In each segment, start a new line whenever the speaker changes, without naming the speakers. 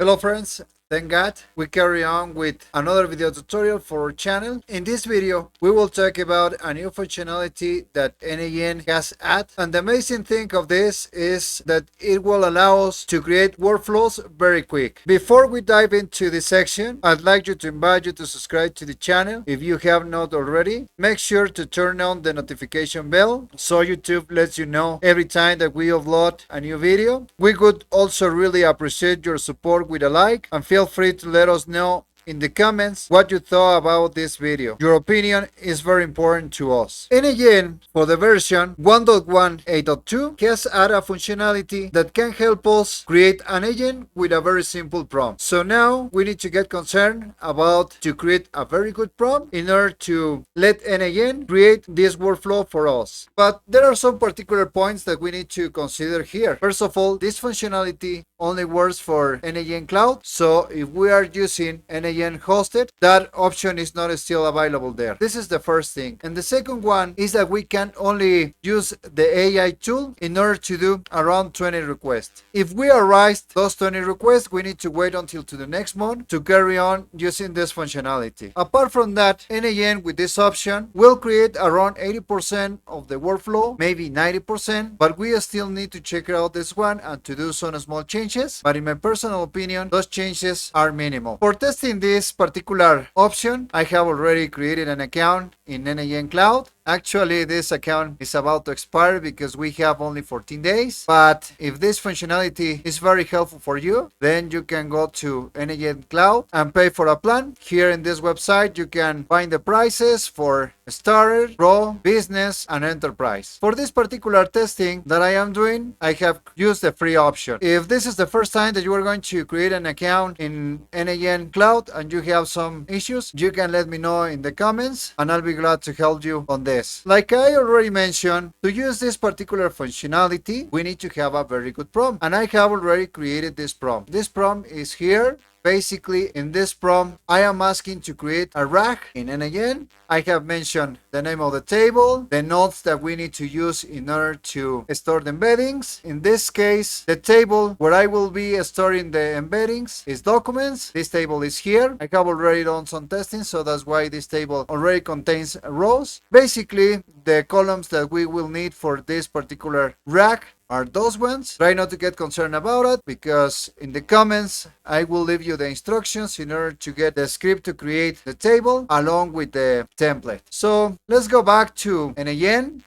Hello friends, thank God we carry on with another video tutorial for our channel. In this video we will talk about a new functionality that n8n has added, and the amazing thing of this is that it will allow us to create workflows very quick. Before we dive into this section, I'd like to invite you to subscribe to the channel if you have not already. Make sure to turn on the notification bell so YouTube lets you know every time that we upload a new video. We would also really appreciate your support with a like, and feel free to let us know in the comments what you thought about this video. Your opinion is very important to us. And again, for the version 1.18.2 has added a functionality that can help us create an agent with a very simple prompt. So now we need to get concerned about to create a very good prompt in order to let n8n create this workflow for us. But there are some particular points that we need to consider here. First of all, this functionality only works for n8n Cloud. So if we are using n8n hosted, that option is not still available there. This is the first thing. And the second one is that we can only use the AI tool in order to do around 20 requests. If we arise those 20 requests, we need to wait until to the next month to carry on using this functionality. Apart from that, n8n with this option will create around 80% of the workflow, maybe 90%, but we still need to check out this one and to do some small changes. But in my personal opinion, those changes are minimal. For testing this particular option, I have already created an account in n8n Cloud. Actually, this account is about to expire because we have only 14 days. But if this functionality is very helpful for you, then you can go to n8n Cloud and pay for a plan. Here in this website, you can find the prices for Starter, Pro, Business, and Enterprise. For this particular testing that I am doing, I have used the free option. If this is the first time that you are going to create an account in n8n Cloud and you have some issues, you can let me know in the comments and I'll be glad to help you on this. Like I already mentioned, to use this particular functionality, we need to have a very good prompt. And I have already created this prompt. This prompt is here. Basically, in this prompt, I am asking to create a rack in n8n. I have mentioned the name of the table, the nodes that we need to use in order to store the embeddings. In this case, the table where I will be storing the embeddings is documents. This table is here. I have already done some testing, so that's why this table already contains rows. Basically, the columns that we will need for this particular rack are those ones. Try not to get concerned about it, because in the comments I will leave you the instructions in order to get the script to create the table along with the template. So let's go back to n8n.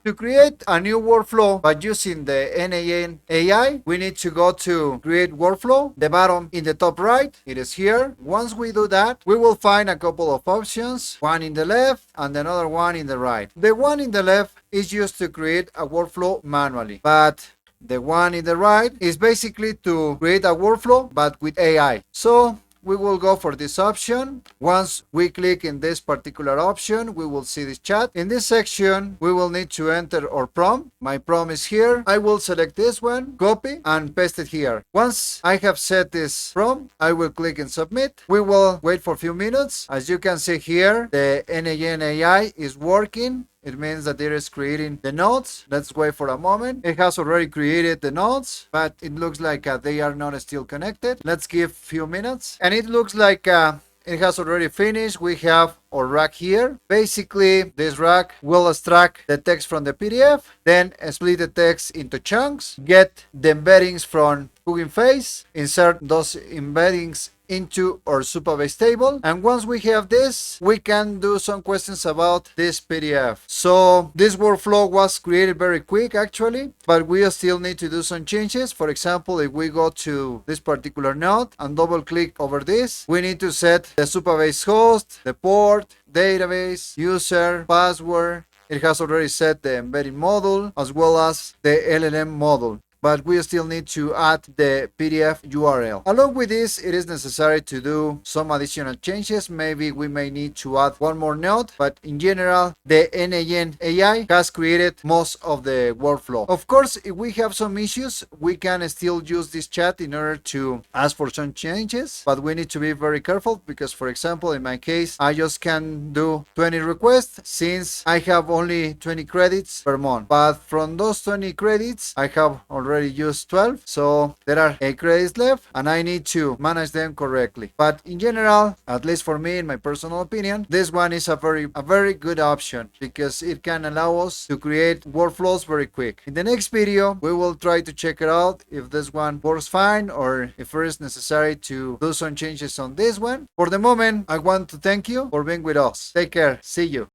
To create a new workflow by using the n8n AI, we need to go to create workflow, the bottom in the top right, it is here. Once we do that, we will find a couple of options, one in the left and another one in the right. The one in the left is used to create a workflow manually, but the one in the right is basically to create a workflow but with AI. So we will go for this option. Once we click in this particular option, we will see this chat. In this section, we will need to enter our prompt. My prompt is here. I will select this one, copy, and paste it here. Once I have set this prompt, I will click and submit. We will wait for a few minutes. As you can see here, the n8n AI is working. It means that it is creating the nodes. Let's wait for a moment. It has already created the nodes, but it looks like they are not still connected. Let's give a few minutes. And it looks like it has already finished. We have our rack here. Basically, this rack will extract the text from the PDF, then split the text into chunks, get the embeddings from Hugging Face, insert those embeddings into our Supabase table, and once we have this, we can do some questions about this PDF. So this workflow was created very quick actually, but we still need to do some changes. For example, if we go to this particular node and double click over this, we need to set the Supabase host, the port, database, user, password. It has already set the embedding module as well as the LLM module, but we still need to add the PDF URL. Along with this, it is necessary to do some additional changes. Maybe we may need to add one more node, but in general, the n8n AI has created most of the workflow. Of course, if we have some issues, we can still use this chat in order to ask for some changes, but we need to be very careful because, for example, in my case, I just can do 20 requests since I have only 20 credits per month. But from those 20 credits, I have already already used 12, so there are 8 credits left and I need to manage them correctly. But in general, at least for me, in my personal opinion, this one is a very good option because it can allow us to create workflows very quick. In the next video, we will try to check it out if this one works fine or if it is necessary to do some changes on this one. For the moment, I want to thank you for being with us. Take care. See you.